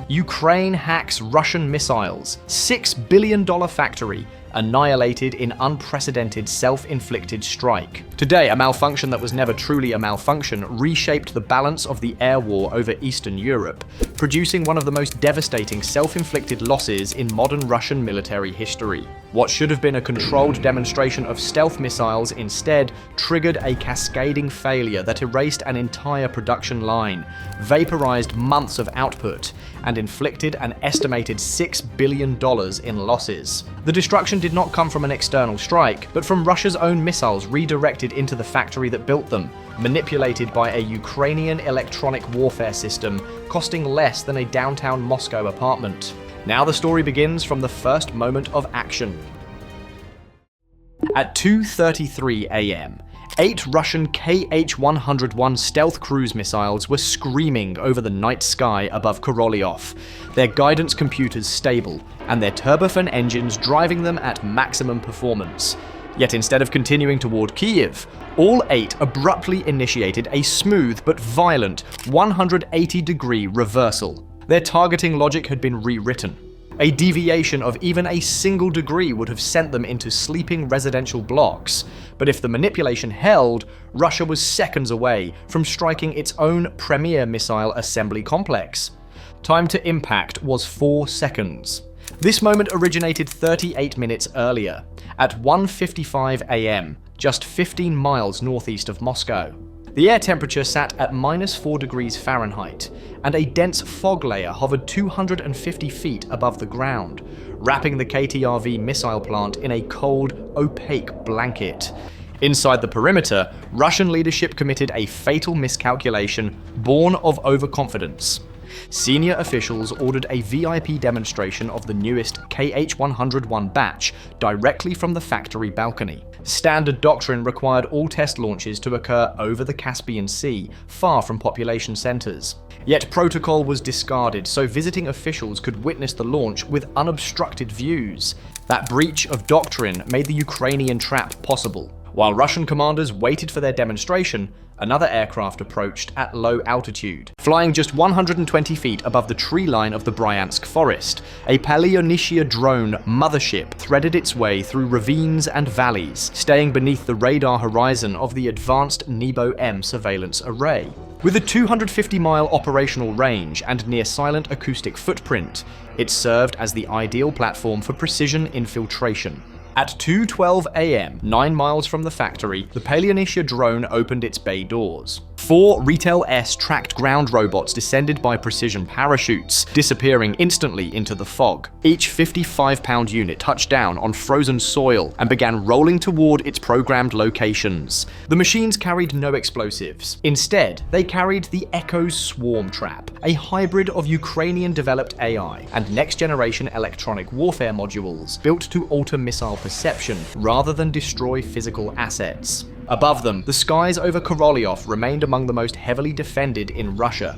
Ukraine hacks Russian missiles. $6 billion factory annihilated in unprecedented self-inflicted strike. Today, a malfunction that was never truly a malfunction reshaped the balance of the air war over Eastern Europe, producing one of the most devastating self-inflicted losses in modern Russian military history. What should have been a controlled demonstration of stealth missiles instead triggered a cascading failure that erased an entire production line, vaporized months of output, and inflicted an estimated $6 billion in losses. The destruction did not come from an external strike, but from Russia's own missiles redirected into the factory that built them, manipulated by a Ukrainian electronic warfare system costing less than a downtown Moscow apartment. Now the story begins from the first moment of action. At 2:33 a.m., 8 Russian Kh-101 stealth cruise missiles were screaming over the night sky above Korolyov, their guidance computers stable, and their turbofan engines driving them at maximum performance. Yet instead of continuing toward Kyiv, all 8 abruptly initiated a smooth but violent 180-degree reversal. Their targeting logic had been rewritten. A deviation of even a single degree would have sent them into sleeping residential blocks, but if the manipulation held, Russia was seconds away from striking its own premier missile assembly complex. Time to impact was 4 seconds. This moment originated 38 minutes earlier, at 1:55 a.m., just 15 miles northeast of Moscow. The air temperature sat at -4 degrees Fahrenheit, and a dense fog layer hovered 250 feet above the ground, wrapping the KTRV missile plant in a cold, opaque blanket. Inside the perimeter, Russian leadership committed a fatal miscalculation born of overconfidence. Senior officials ordered a VIP demonstration of the newest Kh-101 batch directly from the factory balcony. Standard doctrine required all test launches to occur over the Caspian Sea, far from population centers. Yet protocol was discarded so visiting officials could witness the launch with unobstructed views. That breach of doctrine made the Ukrainian trap possible. While Russian commanders waited for their demonstration, another aircraft approached at low altitude. Flying just 120 feet above the tree line of the Bryansk forest, a Paleonesia drone mothership threaded its way through ravines and valleys, staying beneath the radar horizon of the advanced Nebo-M surveillance array. With a 250-mile operational range and near-silent acoustic footprint, it served as the ideal platform for precision infiltration. At 2:12 a.m., 9 miles from the factory, the Paleonesia drone opened its bay doors. 4 Retail S tracked ground robots descended by precision parachutes, disappearing instantly into the fog. Each 55-pound unit touched down on frozen soil and began rolling toward its programmed locations. The machines carried no explosives. Instead, they carried the Echo's Swarm Trap, a hybrid of Ukrainian-developed AI and next-generation electronic warfare modules built to alter missile perception rather than destroy physical assets. Above them, the skies over Korolyov remained among the most heavily defended in Russia.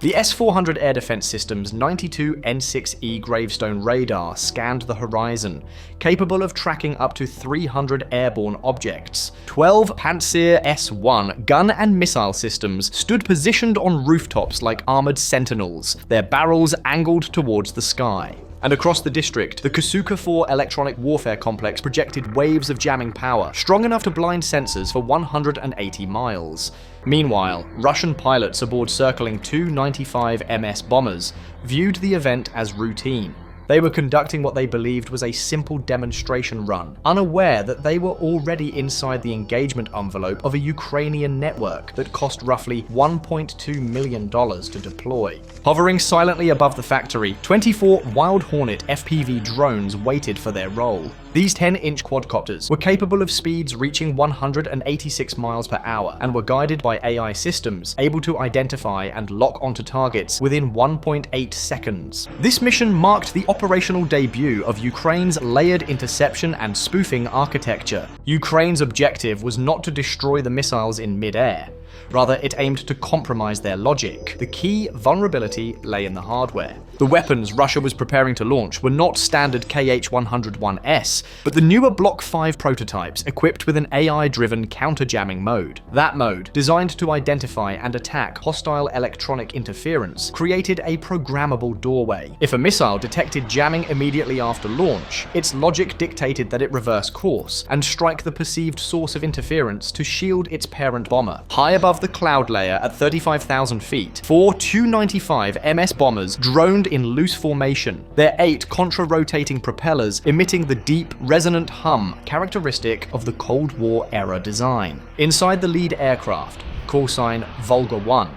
The S-400 air defense system's 92 N6E Gravestone radar scanned the horizon, capable of tracking up to 300 airborne objects. 12 Pantsir S-1 gun and missile systems stood positioned on rooftops like armored sentinels, their barrels angled towards the sky. And across the district, the Kasuka 4 electronic warfare complex projected waves of jamming power, strong enough to blind sensors for 180 miles. Meanwhile, Russian pilots aboard circling 295 MS bombers viewed the event as routine. They were conducting what they believed was a simple demonstration run, unaware that they were already inside the engagement envelope of a Ukrainian network that cost roughly $1.2 million to deploy. Hovering silently above the factory, 24 Wild Hornet FPV drones waited for their role. These 10-inch quadcopters were capable of speeds reaching 186 miles per hour and were guided by AI systems able to identify and lock onto targets within 1.8 seconds. This mission marked the operational debut of Ukraine's layered interception and spoofing architecture. Ukraine's objective was not to destroy the missiles in mid-air, Rather, it aimed to compromise their logic. The key vulnerability lay in the hardware. The weapons Russia was preparing to launch were not standard KH-101S, but the newer Block 5 prototypes equipped with an AI-driven counter-jamming mode. That mode, designed to identify and attack hostile electronic interference, created a programmable doorway. If a missile detected jamming immediately after launch, its logic dictated that it reverse course and strike the perceived source of interference to shield its parent bomber. High above the cloud layer at 35,000 feet, 4 Tu-95 MS bombers droned in loose formation, their 8 contra-rotating propellers emitting the deep, resonant hum characteristic of the Cold War era design. Inside the lead aircraft, call sign Volga 1,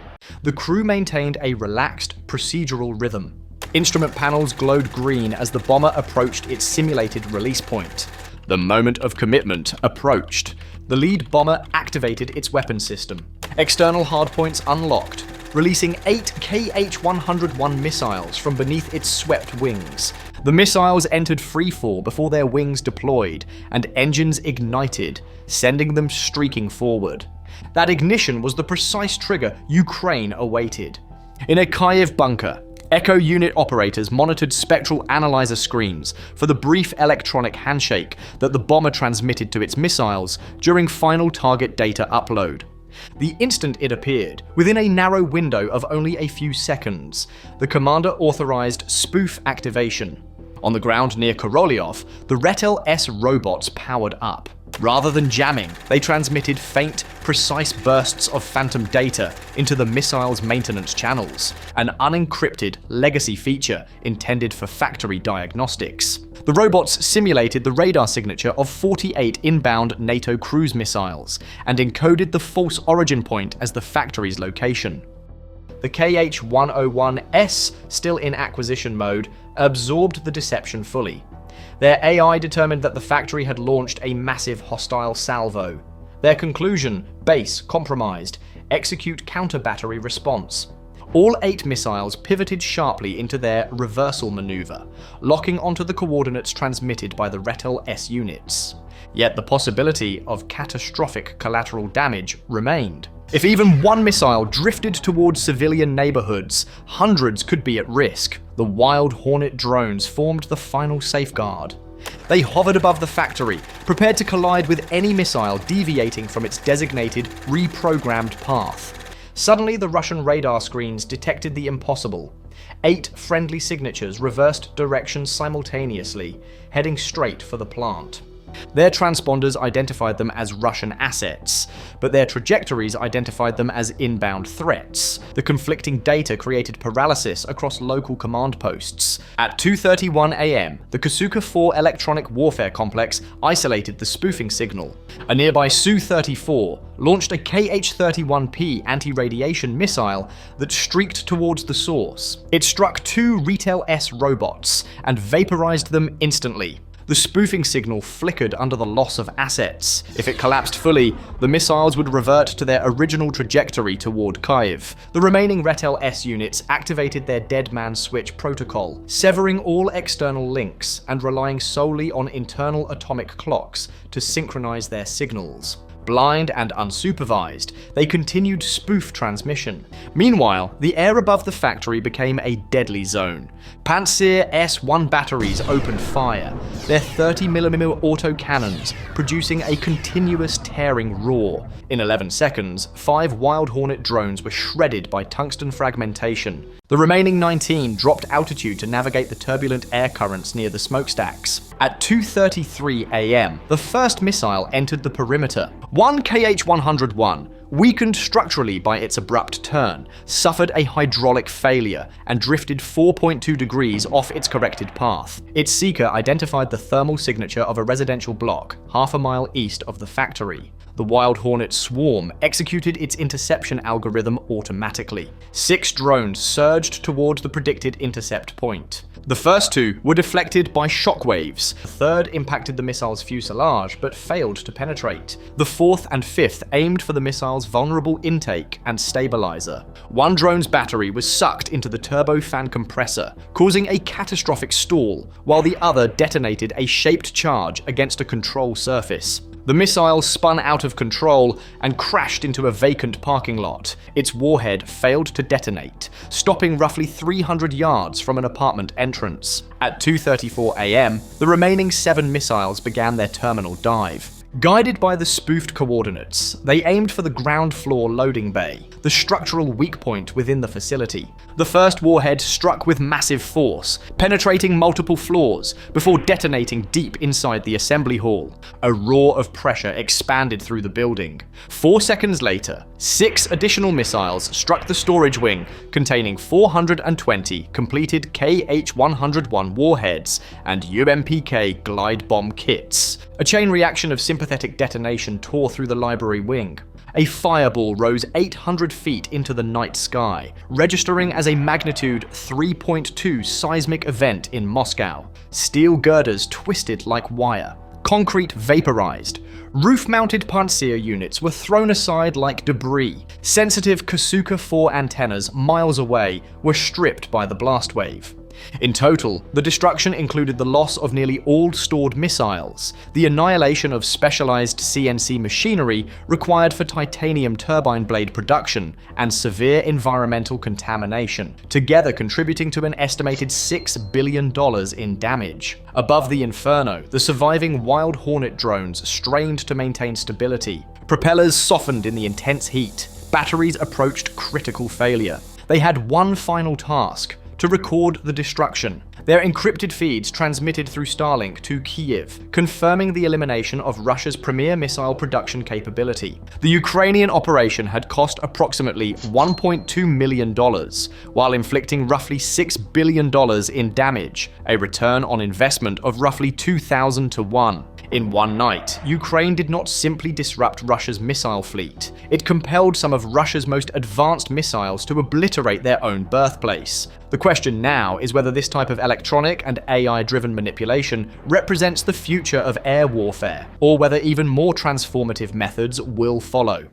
the crew maintained a relaxed, procedural rhythm. Instrument panels glowed green as the bomber approached its simulated release point. The moment of commitment approached. The lead bomber activated its weapon system. External hardpoints unlocked, releasing 8 KH-101 missiles from beneath its swept wings. The missiles entered freefall before their wings deployed, and engines ignited, sending them streaking forward. That ignition was the precise trigger Ukraine awaited. In a Kyiv bunker, Echo unit operators monitored spectral analyzer screens for the brief electronic handshake that the bomber transmitted to its missiles during final target data upload. The instant it appeared, within a narrow window of only a few seconds, the commander authorized spoof activation. On the ground near Korolyov, the Retel S robots powered up. Rather than jamming, they transmitted faint, precise bursts of phantom data into the missile's maintenance channels, an unencrypted legacy feature intended for factory diagnostics. The robots simulated the radar signature of 48 inbound NATO cruise missiles and encoded the false origin point as the factory's location. The KH-101S, still in acquisition mode, absorbed the deception fully. Their AI determined that the factory had launched a massive hostile salvo. Their conclusion: base compromised, execute counter-battery response. All 8 missiles pivoted sharply into their reversal maneuver, locking onto the coordinates transmitted by the Retel S units. Yet the possibility of catastrophic collateral damage remained. If even one missile drifted towards civilian neighborhoods, hundreds could be at risk. The Wild Hornet drones formed the final safeguard. They hovered above the factory, prepared to collide with any missile deviating from its designated, reprogrammed path. Suddenly, the Russian radar screens detected the impossible. 8 friendly signatures reversed direction simultaneously, heading straight for the plant. Their transponders identified them as Russian assets, but their trajectories identified them as inbound threats. The conflicting data created paralysis across local command posts. At 2:31 a.m., the Kasuka 4 electronic warfare complex isolated the spoofing signal. A nearby Su-34 launched a KH-31P anti-radiation missile that streaked towards the source. It struck 2 Retel S robots and vaporized them instantly. The spoofing signal flickered under the loss of assets. If it collapsed fully, the missiles would revert to their original trajectory toward Kyiv. The remaining Retel S units activated their dead man switch protocol, severing all external links and relying solely on internal atomic clocks to synchronize their signals. Blind and unsupervised, they continued spoof transmission. Meanwhile, the air above the factory became a deadly zone. Pantsir S-1 batteries opened fire, their 30mm autocannons producing a continuous tearing roar. In 11 seconds, 5 Wild Hornet drones were shredded by tungsten fragmentation. The remaining 19 dropped altitude to navigate the turbulent air currents near the smokestacks. At 2:33 a.m., the first missile entered the perimeter. One KH-101, weakened structurally by its abrupt turn, suffered a hydraulic failure and drifted 4.2 degrees off its corrected path. Its seeker identified the thermal signature of a residential block half a mile east of the factory. The Wild Hornet swarm executed its interception algorithm automatically. 6 drones surged towards the predicted intercept point. The first 2 were deflected by shockwaves. The third impacted the missile's fuselage, but failed to penetrate. The 4th and 5th aimed for the missile's vulnerable intake and stabilizer. One drone's battery was sucked into the turbofan compressor, causing a catastrophic stall, while the other detonated a shaped charge against a control surface. The missile spun out of control and crashed into a vacant parking lot. Its warhead failed to detonate, stopping roughly 300 yards from an apartment entrance. At 2:34 a.m., the remaining 7 missiles began their terminal dive. Guided by the spoofed coordinates, they aimed for the ground floor loading bay, the structural weak point within the facility. The first warhead struck with massive force, penetrating multiple floors before detonating deep inside the assembly hall. A roar of pressure expanded through the building. 4 seconds later, 6 additional missiles struck the storage wing, containing 420 completed KH-101 warheads and UMPK glide bomb kits. A chain reaction of sympathetic detonation tore through the library wing. A fireball rose 800 feet into the night sky, registering as a magnitude 3.2 seismic event in Moscow. Steel girders twisted like wire. Concrete vaporized. Roof-mounted Pantsir units were thrown aside like debris. Sensitive Kasuka 4 antennas miles away were stripped by the blast wave. In total, the destruction included the loss of nearly all stored missiles, the annihilation of specialized CNC machinery required for titanium turbine blade production, and severe environmental contamination, together contributing to an estimated $6 billion in damage. Above the inferno, the surviving Wild Hornet drones strained to maintain stability. Propellers softened in the intense heat. Batteries approached critical failure. They had one final task: to record the destruction. Their encrypted feeds transmitted through Starlink to Kyiv, confirming the elimination of Russia's premier missile production capability. The Ukrainian operation had cost approximately $1.2 million, while inflicting roughly $6 billion in damage, a return on investment of roughly 2,000 to 1. In one night, Ukraine did not simply disrupt Russia's missile fleet. It compelled some of Russia's most advanced missiles to obliterate their own birthplace. The question now is whether this type of electronic and AI-driven manipulation represents the future of air warfare, or whether even more transformative methods will follow.